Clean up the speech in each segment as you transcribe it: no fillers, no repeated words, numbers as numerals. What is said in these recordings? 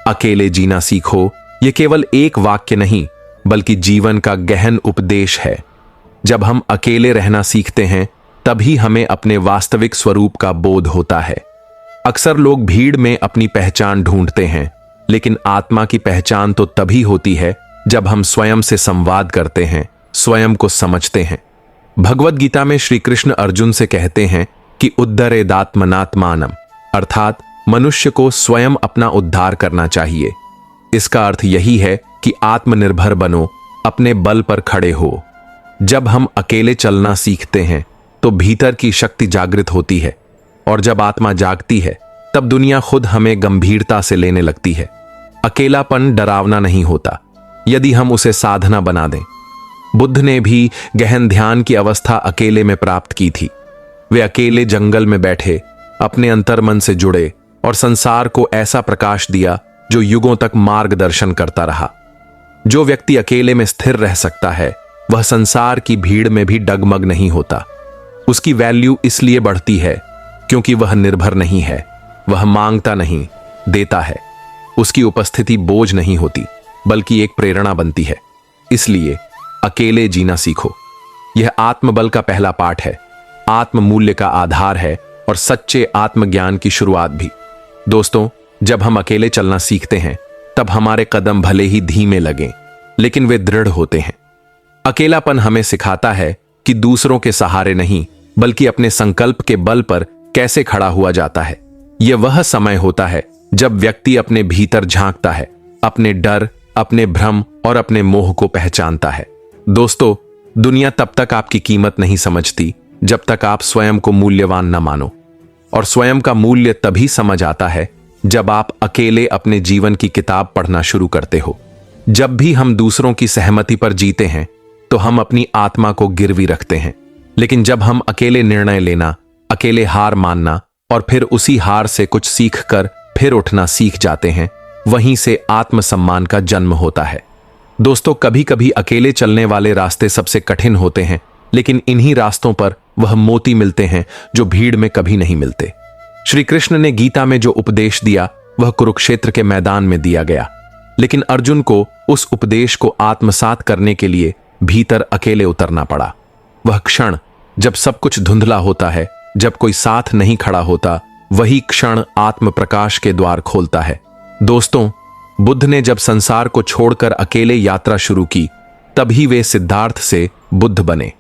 अकेले जीना सीखो, ये केवल एक वाक्य नहीं बल्कि जीवन का गहन उपदेश है। जब हम अकेले रहना सीखते हैं तभी हमें अपने वास्तविक स्वरूप का बोध होता है। अक्सर लोग भीड़ में अपनी पहचान ढूंढते हैं, लेकिन आत्मा की पहचान तो तभी होती है जब हम स्वयं से संवाद करते हैं, स्वयं को समझते हैं। भगवद गीता में श्री कृष्ण अर्जुन से कहते हैं कि उद्धरेदात्मनात्मानम, अर्थात मनुष्य को स्वयं अपना उद्धार करना चाहिए। इसका अर्थ यही है कि आत्मनिर्भर बनो, अपने बल पर खड़े हो। जब हम अकेले चलना सीखते हैं तो भीतर की शक्ति जागृत होती है, और जब आत्मा जागती है तब दुनिया खुद हमें गंभीरता से लेने लगती है। अकेलापन डरावना नहीं होता यदि हम उसे साधना बना दें। बुद्ध ने भी गहन ध्यान की अवस्था अकेले में प्राप्त की थी। वे अकेले जंगल में बैठे, अपने अंतर्मन से जुड़े और संसार को ऐसा प्रकाश दिया जो युगों तक मार्गदर्शन करता रहा। जो व्यक्ति अकेले में स्थिर रह सकता है वह संसार की भीड़ में भी डगमग नहीं होता। उसकी वैल्यू इसलिए बढ़ती है क्योंकि वह निर्भर नहीं है, वह मांगता नहीं, देता है। उसकी उपस्थिति बोझ नहीं होती बल्कि एक प्रेरणा बनती है। इसलिए अकेले जीना सीखो। यह आत्मबल का पहला पाठ है, आत्म मूल्य का आधार है और सच्चे आत्मज्ञान की शुरुआत भी। दोस्तों, जब हम अकेले चलना सीखते हैं तब हमारे कदम भले ही धीमे लगें, लेकिन वे दृढ़ होते हैं। अकेलापन हमें सिखाता है कि दूसरों के सहारे नहीं बल्कि अपने संकल्प के बल पर कैसे खड़ा हुआ जाता है। यह वह समय होता है जब व्यक्ति अपने भीतर झांकता है, अपने डर, अपने भ्रम और अपने मोह को पहचानता है। दोस्तों, दुनिया तब तक आपकी कीमत नहीं समझती जब तक आप स्वयं को मूल्यवान न मानो, और स्वयं का मूल्य तभी समझ आता है जब आप अकेले अपने जीवन की किताब पढ़ना शुरू करते हो। जब भी हम दूसरों की सहमति पर जीते हैं तो हम अपनी आत्मा को गिरवी रखते हैं, लेकिन जब हम अकेले निर्णय लेना, अकेले हार मानना और फिर उसी हार से कुछ सीख कर फिर उठना सीख जाते हैं, वहीं से आत्मसम्मान का जन्म होता है। दोस्तों, कभी कभी अकेले चलने वाले रास्ते सबसे कठिन होते हैं, लेकिन इन्हीं रास्तों पर वह मोती मिलते हैं जो भीड़ में कभी नहीं मिलते। श्री कृष्ण ने गीता में जो उपदेश दिया वह कुरुक्षेत्र के मैदान में दिया गया, लेकिन अर्जुन को उस उपदेश को आत्मसात करने के लिए भीतर अकेले उतरना पड़ा। वह क्षण जब सब कुछ धुंधला होता है, जब कोई साथ नहीं खड़ा होता, वही क्षण आत्म प्रकाश के द्वार खोलता है। दोस्तों, बुद्ध ने जब संसार को छोड़कर अकेले यात्रा शुरू की तभी वे सिद्धार्थ से बुद्ध बने।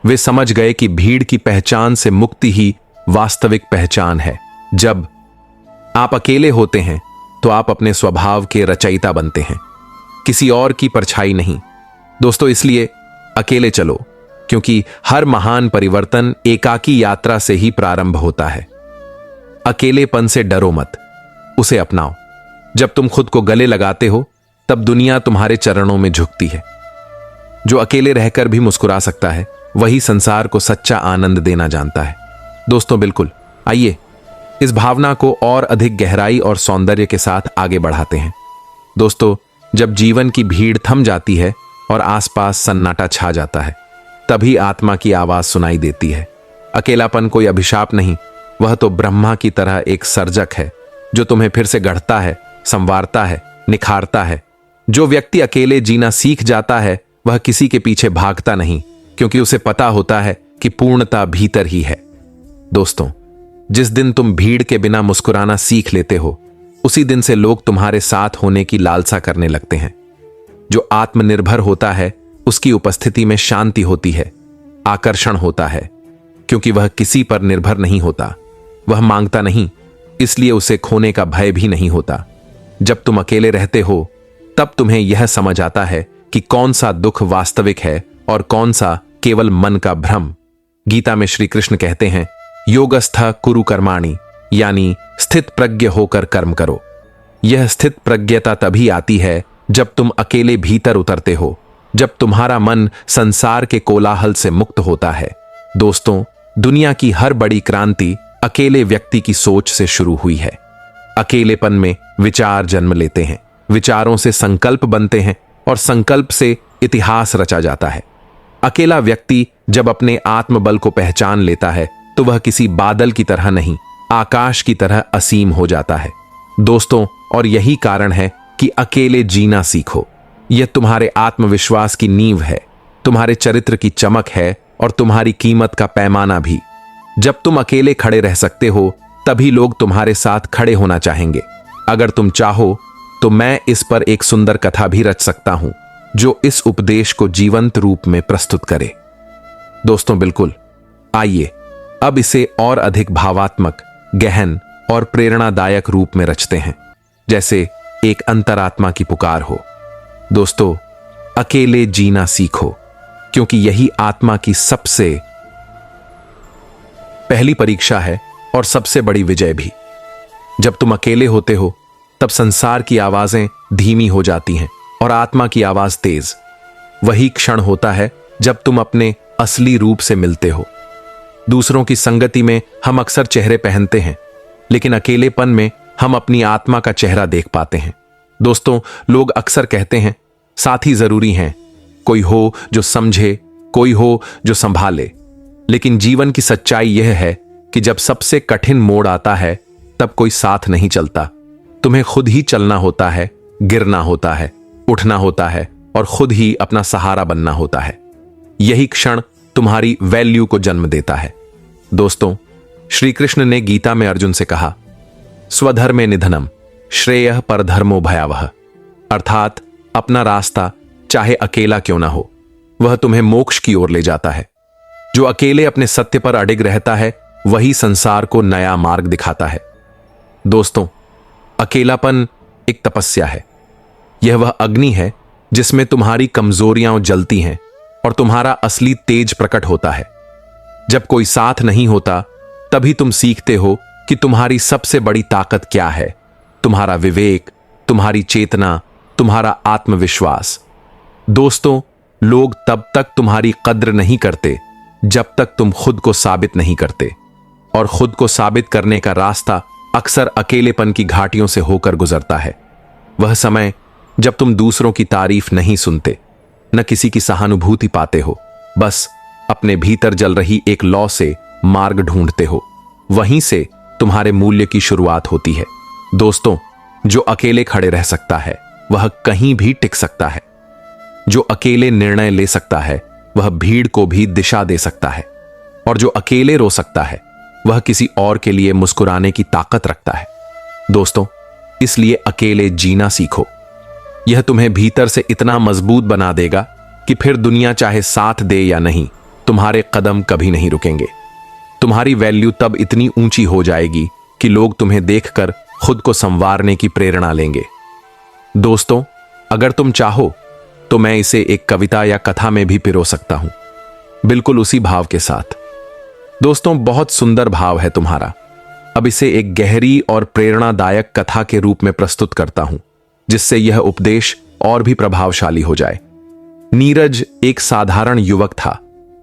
वे समझ गए कि भीड़ की पहचान से मुक्ति ही वास्तविक पहचान है। जब आप अकेले होते हैं तो आप अपने स्वभाव के रचयिता बनते हैं, किसी और की परछाई नहीं। दोस्तों, इसलिए अकेले चलो, क्योंकि हर महान परिवर्तन एकाकी यात्रा से ही प्रारंभ होता है। अकेलेपन से डरो मत, उसे अपनाओ। जब तुम खुद को गले लगाते हो तब दुनिया तुम्हारे चरणों में झुकती है। जो अकेले रहकर भी मुस्कुरा सकता है वही संसार को सच्चा आनंद देना जानता है। दोस्तों, बिल्कुल, आइए इस भावना को और अधिक गहराई और सौंदर्य के साथ आगे बढ़ाते हैं। दोस्तों, जब जीवन की भीड़ थम जाती है और आसपास सन्नाटा छा जाता है, तभी आत्मा की आवाज सुनाई देती है। अकेलापन कोई अभिशाप नहीं, वह तो ब्रह्मा की तरह एक सर्जक है जो तुम्हें फिर से गढ़ता है, संवारता है, निखारता है। जो व्यक्ति अकेले जीना सीख जाता है वह किसी के पीछे भागता नहीं, क्योंकि उसे पता होता है कि पूर्णता भीतर ही है। दोस्तों, जिस दिन तुम भीड़ के बिना मुस्कुराना सीख लेते हो, उसी दिन से लोग तुम्हारे साथ होने की लालसा करने लगते हैं। जो आत्मनिर्भर होता है उसकी उपस्थिति में शांति होती है, आकर्षण होता है, क्योंकि वह किसी पर निर्भर नहीं होता। वह मांगता नहीं, इसलिए उसे खोने का भय भी नहीं होता। जब तुम अकेले रहते हो तब तुम्हें यह समझ आता है कि कौन सा दुख वास्तविक है और कौन सा केवल मन का भ्रम। गीता में श्री कृष्ण कहते हैं, योगस्थ कुरु कर्माणि, यानी स्थित प्रज्ञ होकर कर्म करो। यह स्थित प्रज्ञता तभी आती है जब तुम अकेले भीतर उतरते हो, जब तुम्हारा मन संसार के कोलाहल से मुक्त होता है। दोस्तों, दुनिया की हर बड़ी क्रांति अकेले व्यक्ति की सोच से शुरू हुई है। अकेलेपन में विचार जन्म लेते हैं, विचारों से संकल्प बनते हैं और संकल्प से इतिहास रचा जाता है। अकेला व्यक्ति जब अपने आत्मबल को पहचान लेता है तो वह किसी बादल की तरह नहीं, आकाश की तरह असीम हो जाता है। दोस्तों, और यही कारण है कि अकेले जीना सीखो। यह तुम्हारे आत्मविश्वास की नींव है, तुम्हारे चरित्र की चमक है और तुम्हारी कीमत का पैमाना भी। जब तुम अकेले खड़े रह सकते हो तभी लोग तुम्हारे साथ खड़े होना चाहेंगे। अगर तुम चाहो तो मैं इस पर एक सुंदर कथा भी रच सकता हूं जो इस उपदेश को जीवंत रूप में प्रस्तुत करे। दोस्तों, बिल्कुल, आइए अब इसे और अधिक भावात्मक, गहन और प्रेरणादायक रूप में रचते हैं, जैसे एक अंतरात्मा की पुकार हो। दोस्तों, अकेले जीना सीखो, क्योंकि यही आत्मा की सबसे पहली परीक्षा है और सबसे बड़ी विजय भी। जब तुम अकेले होते हो तब संसार की आवाजें धीमी हो जाती हैं और आत्मा की आवाज तेज। वही क्षण होता है जब तुम अपने असली रूप से मिलते हो। दूसरों की संगति में हम अक्सर चेहरे पहनते हैं, लेकिन अकेलेपन में हम अपनी आत्मा का चेहरा देख पाते हैं। दोस्तों, लोग अक्सर कहते हैं साथी जरूरी हैं, कोई हो जो समझे, कोई हो जो संभाले। लेकिन जीवन की सच्चाई यह है कि जब सबसे कठिन मोड़ आता है तब कोई साथ नहीं चलता। तुम्हें खुद ही चलना होता है, गिरना होता है, उठना होता है और खुद ही अपना सहारा बनना होता है। यही क्षण तुम्हारी वैल्यू को जन्म देता है। दोस्तों, श्री कृष्ण ने गीता में अर्जुन से कहा, स्वधर्मे निधनम श्रेयः परधर्मो भयावह। अर्थात अपना रास्ता चाहे अकेला क्यों ना हो, वह तुम्हें मोक्ष की ओर ले जाता है। जो अकेले अपने सत्य पर अडिग रहता है वही संसार को नया मार्ग दिखाता है। दोस्तों, अकेलापन एक तपस्या है। यह वह अग्नि है जिसमें तुम्हारी कमजोरियां जलती हैं और तुम्हारा असली तेज प्रकट होता है। जब कोई साथ नहीं होता तभी तुम सीखते हो कि तुम्हारी सबसे बड़ी ताकत क्या है। तुम्हारा विवेक, तुम्हारी चेतना, तुम्हारा आत्मविश्वास। दोस्तों, लोग तब तक तुम्हारी कद्र नहीं करते जब तक तुम खुद को साबित नहीं करते, और खुद को साबित करने का रास्ता अक्सर अकेलेपन की घाटियों से होकर गुजरता है। वह समय जब तुम दूसरों की तारीफ नहीं सुनते, न किसी की सहानुभूति पाते हो, बस अपने भीतर जल रही एक लौ से मार्ग ढूंढते हो। वहीं से तुम्हारे मूल्य की शुरुआत होती है। दोस्तों, जो अकेले खड़े रह सकता है वह कहीं भी टिक सकता है। जो अकेले निर्णय ले सकता है वह भीड़ को भी दिशा दे सकता है, और जो अकेले रो सकता है वह किसी और के लिए मुस्कुराने की ताकत रखता है। दोस्तों, इसलिए अकेले जीना सीखो। यह तुम्हें भीतर से इतना मजबूत बना देगा कि फिर दुनिया चाहे साथ दे या नहीं, तुम्हारे कदम कभी नहीं रुकेंगे। तुम्हारी वैल्यू तब इतनी ऊंची हो जाएगी कि लोग तुम्हें देखकर खुद को संवारने की प्रेरणा लेंगे। दोस्तों, अगर तुम चाहो तो मैं इसे एक कविता या कथा में भी पिरो सकता हूं, बिल्कुल उसी भाव के साथ। दोस्तों, बहुत सुंदर भाव है तुम्हारा। अब इसे एक गहरी और प्रेरणादायक कथा के रूप में प्रस्तुत करता हूं, जिससे यह उपदेश और भी प्रभावशाली हो जाए। नीरज एक साधारण युवक था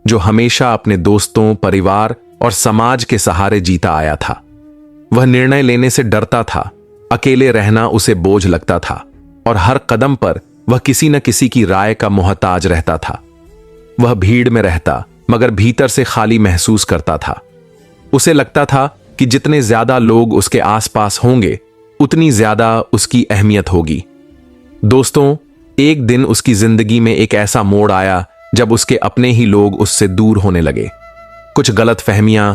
जो हमेशा अपने दोस्तों, परिवार और समाज के सहारे जीता आया था। वह निर्णय लेने से डरता था, अकेले रहना उसे बोझ लगता था और हर कदम पर वह किसी न किसी की राय का मोहताज रहता था। वह भीड़ में रहता मगर भीतर से खाली महसूस करता था। उसे लगता था कि जितने ज्यादा लोग उसके आसपास होंगे उतनी ज्यादा उसकी अहमियत होगी। दोस्तों, एक दिन उसकी जिंदगी में एक ऐसा मोड़ आया जब उसके अपने ही लोग उससे दूर होने लगे। कुछ गलतफहमियां,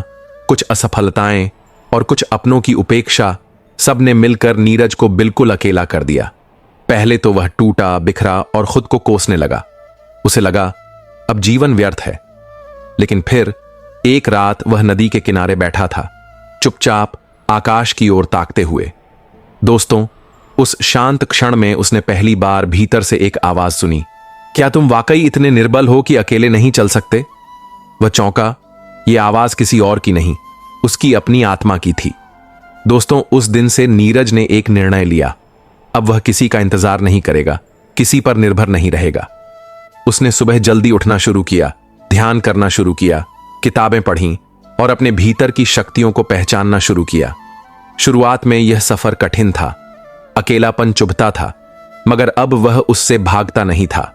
कुछ असफलताएं और कुछ अपनों की उपेक्षा, सब ने मिलकर नीरज को बिल्कुल अकेला कर दिया। पहले तो वह टूटा, बिखरा और खुद को कोसने लगा। उसे लगा अब जीवन व्यर्थ है। लेकिन फिर एक रात वह नदी के किनारे बैठा था, चुपचाप आकाश की ओर ताकते हुए। दोस्तों, उस शांत क्षण में उसने पहली बार भीतर से एक आवाज सुनी, क्या तुम वाकई इतने निर्बल हो कि अकेले नहीं चल सकते? वह चौंका। यह आवाज किसी और की नहीं, उसकी अपनी आत्मा की थी। दोस्तों, उस दिन से नीरज ने एक निर्णय लिया। अब वह किसी का इंतजार नहीं करेगा, किसी पर निर्भर नहीं रहेगा। उसने सुबह जल्दी उठना शुरू किया, ध्यान करना शुरू किया, किताबें पढ़ीं और अपने भीतर की शक्तियों को पहचानना शुरू किया। शुरुआत में यह सफर कठिन था, अकेलापन चुभता था, मगर अब वह उससे भागता नहीं था।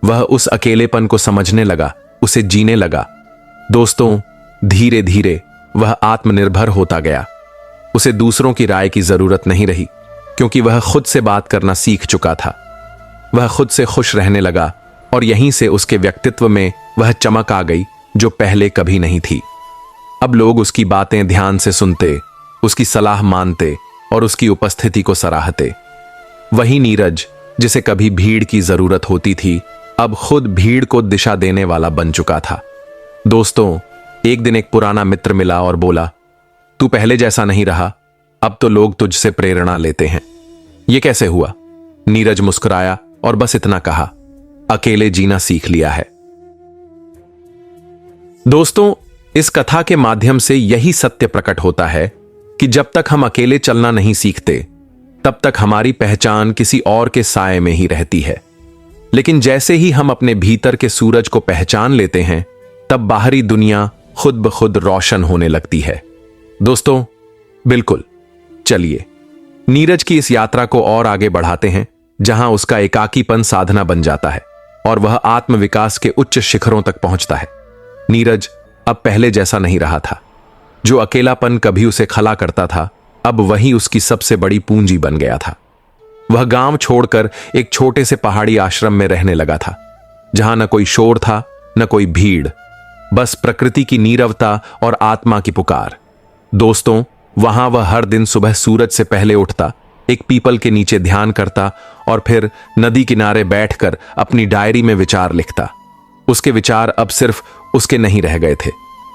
वह उस अकेलेपन को समझने लगा, उसे जीने लगा। दोस्तों, धीरे धीरे वह आत्मनिर्भर होता गया। उसे दूसरों की राय की जरूरत नहीं रही, क्योंकि वह खुद से बात करना सीख चुका था। वह खुद से खुश रहने लगा और यहीं से उसके व्यक्तित्व में वह चमक आ गई जो पहले कभी नहीं थी। अब लोग उसकी बातें ध्यान से सुनते, उसकी सलाह मानते और उसकी उपस्थिति को सराहते। वही नीरज जिसे कभी भीड़ की जरूरत होती थी, अब खुद भीड़ को दिशा देने वाला बन चुका था। दोस्तों, एक दिन एक पुराना मित्र मिला और बोला, तू पहले जैसा नहीं रहा, अब तो लोग तुझसे प्रेरणा लेते हैं। ये कैसे हुआ? नीरज मुस्कुराया और बस इतना कहा, अकेले जीना सीख लिया है। दोस्तों, इस कथा के माध्यम से यही सत्य प्रकट होता है कि जब तक हम अकेले चलना नहीं सीखते, तब तक हमारी पहचान किसी और के साए में ही रहती है। लेकिन जैसे ही हम अपने भीतर के सूरज को पहचान लेते हैं, तब बाहरी दुनिया खुद ब खुद रोशन होने लगती है। दोस्तों, बिल्कुल, चलिए नीरज की इस यात्रा को और आगे बढ़ाते हैं, जहां उसका एकाकीपन साधना बन जाता है और वह आत्मविकास के उच्च शिखरों तक पहुंचता है। नीरज अब पहले जैसा नहीं रहा था। जो अकेलापन कभी उसे खला करता था, अब वही उसकी सबसे बड़ी पूंजी बन गया था। वह गांव छोड़कर एक छोटे से पहाड़ी आश्रम में रहने लगा था, जहां न कोई शोर था, न कोई भीड़, बस प्रकृति की नीरवता और आत्मा की पुकार। दोस्तों, वहां वह हर दिन सुबह सूरज से पहले उठता, एक पीपल के नीचे ध्यान करता और फिर नदी किनारे बैठकर अपनी डायरी में विचार लिखता। उसके विचार अब सिर्फ उसके नहीं रह गए थे,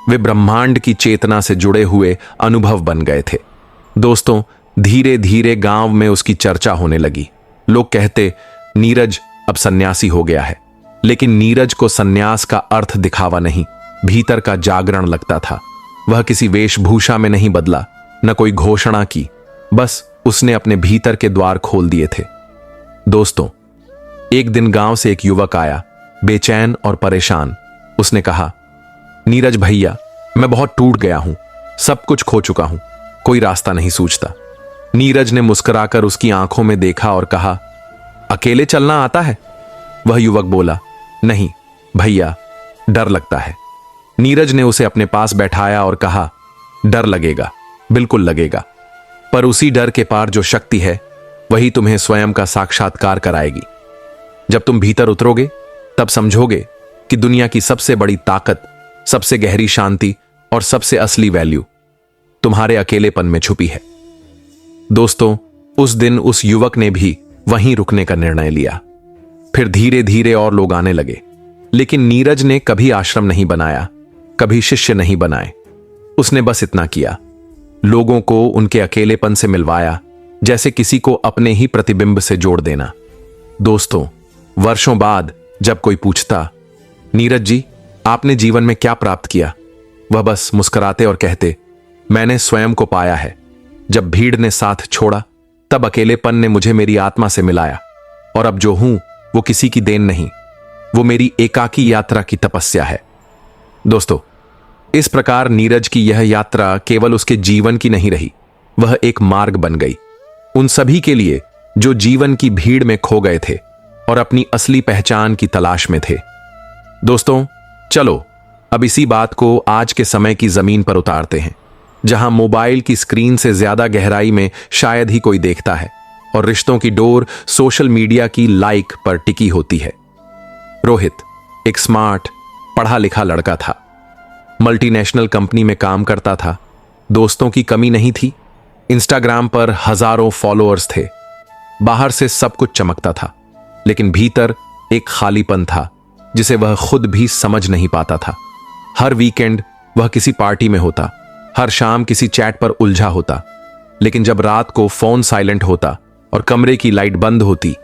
वे ब्रह्मांड की चेतना से जुड़े हुए अनुभव बन गए थे। दोस्तों, धीरे धीरे गांव में उसकी चर्चा होने लगी। लोग कहते, नीरज अब सन्यासी हो गया है। लेकिन नीरज को सन्यास का अर्थ दिखावा नहीं, भीतर का जागरण लगता था। वह किसी वेशभूषा में नहीं बदला, न कोई घोषणा की, बस उसने अपने भीतर के द्वार खोल दिए थे। दोस्तों, एक दिन गांव से एक युवक आया, बेचैन और परेशान। उसने कहा, नीरज भैया, मैं बहुत टूट गया हूं, सब कुछ खो चुका हूं, कोई रास्ता नहीं सूझता। नीरज ने मुस्कुराकर उसकी आंखों में देखा और कहा, अकेले चलना आता है? वह युवक बोला, नहीं भैया, डर लगता है। नीरज ने उसे अपने पास बैठाया और कहा, डर लगेगा, बिल्कुल लगेगा, पर उसी डर के पार जो शक्ति है, वही तुम्हें स्वयं का साक्षात्कार कराएगी। जब तुम भीतर उतरोगे, तब समझोगे कि दुनिया की सबसे बड़ी ताकत, सबसे गहरी शांति और सबसे असली वैल्यू तुम्हारे अकेलेपन में छुपी है। दोस्तों, उस दिन उस युवक ने भी वहीं रुकने का निर्णय लिया। फिर धीरे धीरे और लोग आने लगे, लेकिन नीरज ने कभी आश्रम नहीं बनाया, कभी शिष्य नहीं बनाए। उसने बस इतना किया, लोगों को उनके अकेलेपन से मिलवाया, जैसे किसी को अपने ही प्रतिबिंब से जोड़ देना। दोस्तों, वर्षों बाद जब कोई पूछता, नीरज जी, आपने जीवन में क्या प्राप्त किया, वह बस मुस्कुराते और कहते, मैंने स्वयं को पाया है। जब भीड़ ने साथ छोड़ा, तब अकेलेपन ने मुझे मेरी आत्मा से मिलाया, और अब जो हूं वो किसी की देन नहीं, वो मेरी एकाकी यात्रा की तपस्या है। दोस्तों, इस प्रकार नीरज की यह यात्रा केवल उसके जीवन की नहीं रही, वह एक मार्ग बन गई उन सभी के लिए जो जीवन की भीड़ में खो गए थे और अपनी असली पहचान की तलाश में थे। दोस्तों, चलो अब इसी बात को आज के समय की जमीन पर उतारते हैं, जहां मोबाइल की स्क्रीन से ज्यादा गहराई में शायद ही कोई देखता है और रिश्तों की डोर सोशल मीडिया की लाइक पर टिकी होती है। रोहित एक स्मार्ट, पढ़ा लिखा लड़का था, मल्टीनेशनल कंपनी में काम करता था, दोस्तों की कमी नहीं थी, इंस्टाग्राम पर हजारों फॉलोअर्स थे, बाहर से सब कुछ चमकता था, लेकिन भीतर एक खालीपन था जिसे वह खुद भी समझ नहीं पाता था। हर वीकेंड वह किसी पार्टी में होता, हर शाम किसी चैट पर उलझा होता, लेकिन जब रात को फोन साइलेंट होता और कमरे की लाइट बंद होती,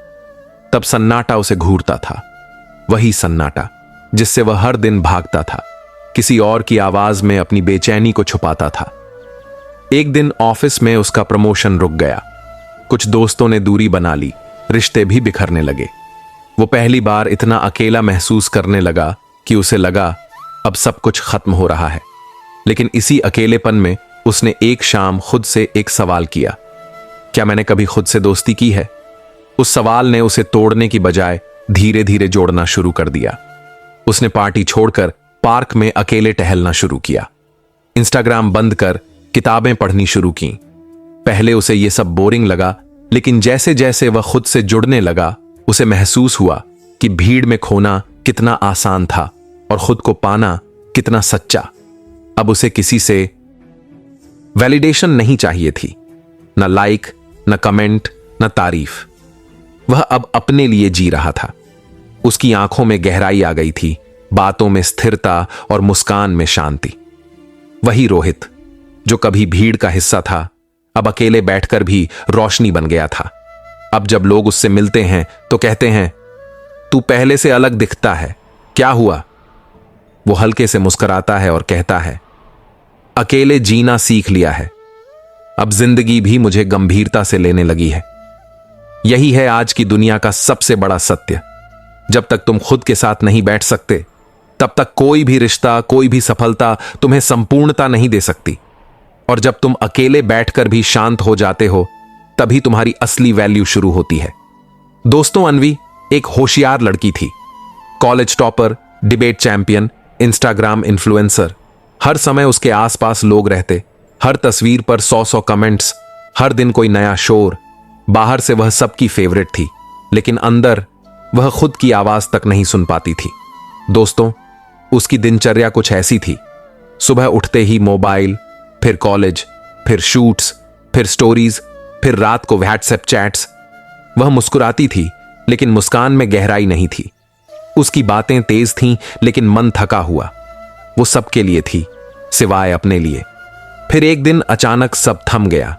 तब सन्नाटा उसे घूरता था। वही सन्नाटा जिससे वह हर दिन भागता था, किसी और की आवाज में अपनी बेचैनी को छुपाता था। एक दिन ऑफिस में उसका प्रमोशन रुक गया, कुछ दोस्तों ने दूरी बना ली, रिश्ते भी बिखरने लगे। वो पहली बार इतना अकेला महसूस करने लगा कि उसे लगा अब सब कुछ खत्म हो रहा है। लेकिन इसी अकेलेपन में उसने एक शाम खुद से एक सवाल किया, क्या मैंने कभी खुद से दोस्ती की है? उस सवाल ने उसे तोड़ने की बजाय धीरे धीरे जोड़ना शुरू कर दिया। उसने पार्टी छोड़कर पार्क में अकेले टहलना शुरू किया, इंस्टाग्राम बंद कर किताबें पढ़नी शुरू की। पहले उसे यह सब बोरिंग लगा, लेकिन जैसे जैसे वह खुद से जुड़ने लगा, उसे महसूस हुआ कि भीड़ में खोना कितना आसान था और खुद को पाना कितना सच्चा। अब उसे किसी से वैलिडेशन नहीं चाहिए थी, न लाइक, न कमेंट, न तारीफ। वह अब अपने लिए जी रहा था। उसकी आंखों में गहराई आ गई थी, बातों में स्थिरता और मुस्कान में शांति। वही रोहित जो कभी भीड़ का हिस्सा था, अब अकेले बैठकर भी रोशनी बन गया था। अब जब लोग उससे मिलते हैं तो कहते हैं, तू पहले से अलग दिखता है, क्या हुआ? वो हल्के से मुस्कुराता है और कहता है, अकेले जीना सीख लिया है, अब जिंदगी भी मुझे गंभीरता से लेने लगी है। यही है आज की दुनिया का सबसे बड़ा सत्य। जब तक तुम खुद के साथ नहीं बैठ सकते, तब तक कोई भी रिश्ता, कोई भी सफलता तुम्हें संपूर्णता नहीं दे सकती। और जब तुम अकेले बैठकर भी शांत हो जाते हो, तभी तुम्हारी असली वैल्यू शुरू होती है। दोस्तों, अनवी एक होशियार लड़की थी। College topper, debate champion, Instagram influencer. हर समय उसके आसपास लोग रहते, हर तस्वीर पर 100 कमेंट्स, हर दिन कोई नया शोर। बाहर से वह सबकी फेवरेट थी, लेकिन अंदर वह खुद की आवाज तक नहीं सुन पाती थी। दोस्तों, उसकी दिनचर्या कुछ ऐसी थी। सुबह उठते ही मोबाइल, फिर कॉलेज, फिर शूट्स, फिर स्टोरीज, फिर रात को व्हाट्सएप चैट्स। वह मुस्कुराती थी, लेकिन मुस्कान में गहराई नहीं थी। उसकी बातें तेज थीं, लेकिन मन थका हुआ। वो सबके लिए थी, सिवाय अपने लिए। फिर एक दिन अचानक सब थम गया।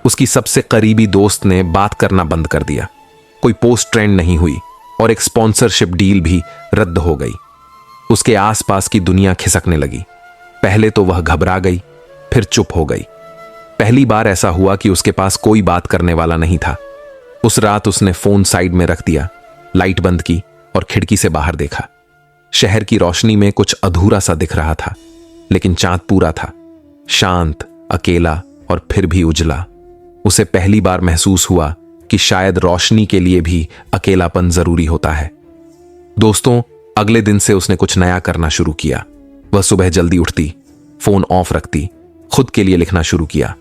उसकी सबसे करीबी दोस्त ने बात करना बंद कर दिया। कोई पोस्ट ट्रेंड नहीं हुई और एक स्पॉन्सरशिप डील भी रद्द हो गई। उसके आसपास की दुनिया खिसकने लगी। पहले तो वह घबरा गई, फिर चुप हो गई। पहली बार ऐसा हुआ कि उसके पास कोई बात करने वाला नहीं था। उस रात उसने फोन साइड में रख दिया, लाइट बंद की और खिड़की से बाहर देखा। शहर की रोशनी में कुछ अधूरा सा दिख रहा था, लेकिन चांद पूरा था, शांत, अकेला और फिर भी उजला। उसे पहली बार महसूस हुआ कि शायद रोशनी के लिए भी अकेलापन जरूरी होता है। दोस्तों, अगले दिन से उसने कुछ नया करना शुरू किया। वह सुबह जल्दी उठती, फोन ऑफ रखती, खुद के लिए लिखना शुरू किया।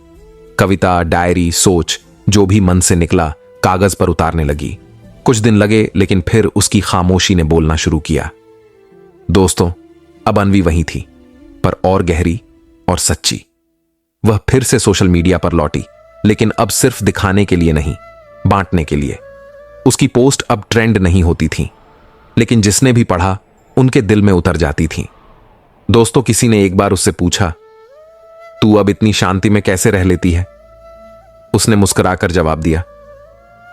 कविता, डायरी, सोच, जो भी मन से निकला कागज पर उतारने लगी। कुछ दिन लगे, लेकिन फिर उसकी खामोशी ने बोलना शुरू किया। दोस्तों, अब अनवी वही थी, पर और गहरी और सच्ची। वह फिर से सोशल मीडिया पर लौटी, लेकिन अब सिर्फ दिखाने के लिए नहीं, बांटने के लिए। उसकी पोस्ट अब ट्रेंड नहीं होती थी, लेकिन जिसने भी पढ़ा उनके दिल में उतर जाती थी। दोस्तों, किसी ने एक बार उससे पूछा, तू अब इतनी शांति में कैसे रह लेती है? उसने मुस्कुराकर जवाब दिया,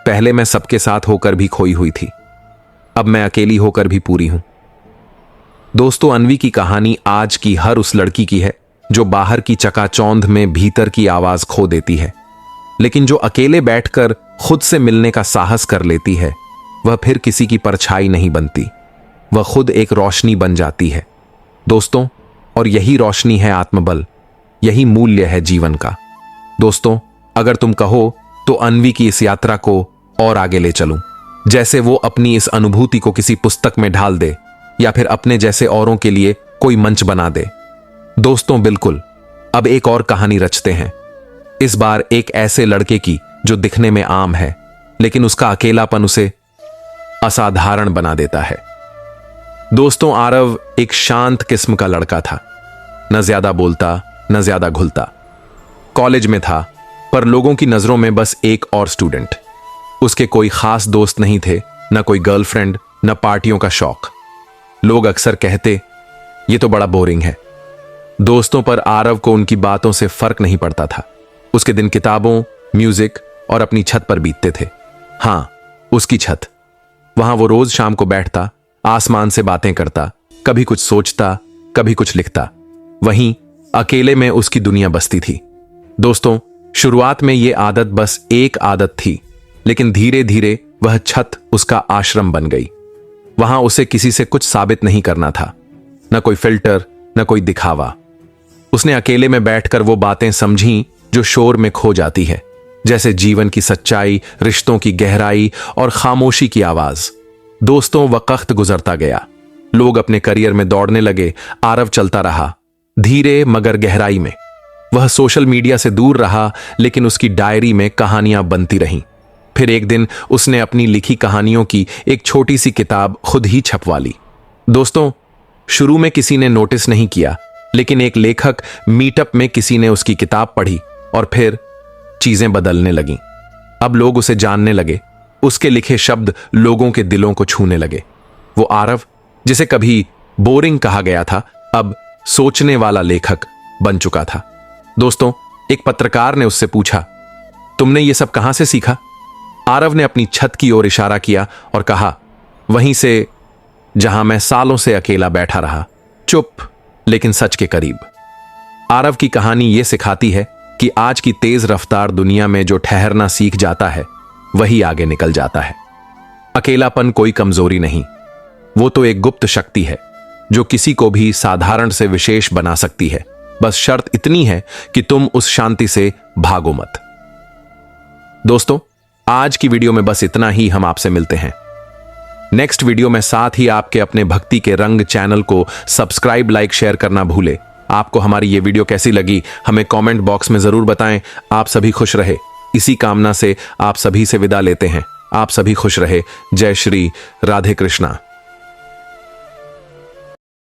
पहले मैं सबके साथ होकर भी खोई हुई थी, अब मैं अकेली होकर भी पूरी हूं। दोस्तों, अनवी की कहानी आज की हर उस लड़की की है जो बाहर की चकाचौंध में भीतर की आवाज खो देती है, लेकिन जो अकेले बैठकर खुद से मिलने का साहस कर लेती है, वह फिर किसी की परछाई नहीं बनती, वह खुद एक रोशनी बन जाती है। दोस्तों, और यही रोशनी है आत्मबल, यही मूल्य है जीवन का। दोस्तों, अगर तुम कहो तो अनवी की इस यात्रा को और आगे ले चलूं, जैसे वो अपनी इस अनुभूति को किसी पुस्तक में ढाल दे या फिर अपने जैसे औरों के लिए कोई मंच बना दे। दोस्तों, बिल्कुल, अब एक और कहानी रचते हैं। इस बार एक ऐसे लड़के की जो दिखने में आम है, लेकिन उसका अकेलापन उसे असाधारण बना देता है। दोस्तों, आरव एक शांत किस्म का लड़का था। न ज्यादा बोलता, न ज्यादा घुलता। कॉलेज में था, पर लोगों की नजरों में बस एक और स्टूडेंट। उसके कोई खास दोस्त नहीं थे, न कोई गर्लफ्रेंड, न पार्टियों का शौक। लोग अक्सर कहते, ये तो बड़ा बोरिंग है। दोस्तों, पर आरव को उनकी बातों से फर्क नहीं पड़ता था। उसके दिन किताबों, म्यूजिक और अपनी छत पर बीतते थे। हां, उसकी छत। वहां वो रोज शाम को बैठता, आसमान से बातें करता, कभी कुछ सोचता, कभी कुछ लिखता। वहीं अकेले में उसकी दुनिया बसती थी। दोस्तों, शुरुआत में यह आदत बस एक आदत थी, लेकिन धीरे धीरे वह छत उसका आश्रम बन गई। वहां उसे किसी से कुछ साबित नहीं करना था, न कोई फिल्टर, न कोई दिखावा। उसने अकेले में बैठकर वो बातें समझी जो शोर में खो जाती है, जैसे जीवन की सच्चाई, रिश्तों की गहराई और खामोशी की आवाज। दोस्तों, वक्त गुजरता गया। लोग अपने करियर में दौड़ने लगे, आरव चलता रहा, धीरे मगर गहराई में। वह सोशल मीडिया से दूर रहा, लेकिन उसकी डायरी में कहानियां बनती रहीं। फिर एक दिन उसने अपनी लिखी कहानियों की एक छोटी सी किताब खुद ही छपवा ली। दोस्तों, शुरू में किसी ने नोटिस नहीं किया, लेकिन एक लेखक मीटअप में किसी ने उसकी किताब पढ़ी और फिर चीजें बदलने लगीं। अब लोग उसे जानने लगे, उसके लिखे शब्द लोगों के दिलों को छूने लगे। वो आरव, जिसे कभी बोरिंग कहा गया था, अब सोचने वाला लेखक बन चुका था। दोस्तों, एक पत्रकार ने उससे पूछा, तुमने ये सब कहां से सीखा? आरव ने अपनी छत की ओर इशारा किया और कहा, वहीं से जहां मैं सालों से अकेला बैठा रहा, चुप लेकिन सच के करीब। आरव की कहानी यह सिखाती है कि आज की तेज रफ्तार दुनिया में जो ठहरना सीख जाता है वही आगे निकल जाता है। अकेलापन कोई कमजोरी नहीं, वो तो एक गुप्त शक्ति है जो किसी को भी साधारण से विशेष बना सकती है। बस शर्त इतनी है कि तुम उस शांति से भागो मत। दोस्तों, आज की वीडियो में बस इतना ही। हम आपसे मिलते हैं नेक्स्ट वीडियो में। साथ ही आपके अपने भक्ति के रंग चैनल को सब्सक्राइब, लाइक, शेयर करना भूले। आपको हमारी ये वीडियो कैसी लगी हमें कमेंट बॉक्स में जरूर बताएं। आप सभी खुश रहे, इसी कामना से आप सभी से विदा लेते हैं। आप सभी खुश रहे। जय श्री राधे कृष्णा।